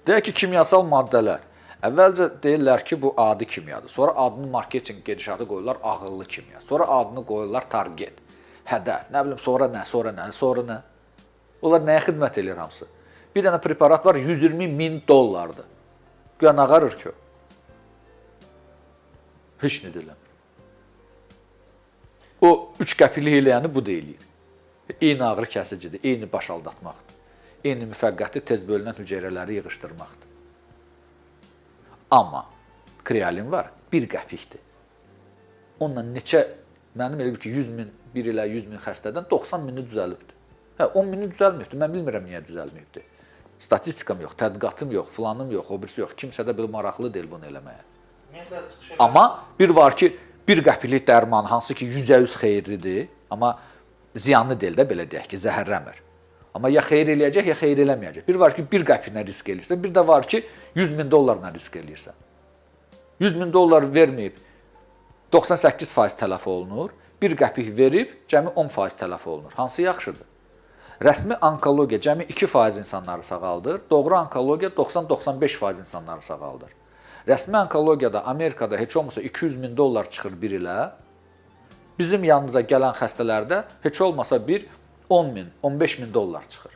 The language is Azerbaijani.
Deyək ki, kimyasal maddələr. Əvvəlcə deyirlər ki, bu adi kimyadır. Sonra adını marketinq gedişatı qoyurlar ağıllı kimya. Sonra adını qoyurlar target, hədəf, nə bilim, sonra nə. Onlar nəyə xidmət edir hamısı? Bir dənə preparat var, 120.000 dollardır. Güya nə qarır ki o? Heç nə deyiləm. O 3 qəpiklik eləyəni bu deyilir. Eyni ağrı kəsicidir, eyni baş aldatmaqdır. Eyni müfəqqəti tez bölünən hüceyrələri yığışdırmaqdır. Amma krealin var, 1 qəpikdir. Onunla neçə, mənim elə bir ki, 100.000, bir ilə 100.000 xəstədən 90.000-i düzəlibdir. 10.000-i düzəlməyibdir, mən bilmirəm niyə düzəlməyibdir. Statistikam yox, tədqiqatım yox, filanım yox, o birisi yox. Kimsə də belə maraqlı deyil bunu eləməyə. Amma bir var ki, 1 qəpiklik dərman, hansı ki 100% xeyirlidir, amma ziyanlı deyil də, belə deyək ki, zəhərləmir. Amma ya xeyir eləyəcək, ya xeyir eləməyəcək. Bir var ki, 1 qəpiklə risk eləyirsən, bir də var ki, 100.000 dollarla risk eləyirsən. 100.000 dollar verməyib 98% tələf olunur, 1 qəpik verib cəmi 10% tələf olunur. Hansı yaxşıdır? Rəsmi onkologiya cəmi 2% insanları sağaldır, doğru onkologiya 90-95% insanları sağaldır. Rəsmi onkologiyada Amerikada heç olmasa 200.000 dollar çıxır bir ilə, bizim yanımıza gələn xəstələrdə heç olmasa bir 10.000, 15.000 dollar çıxır.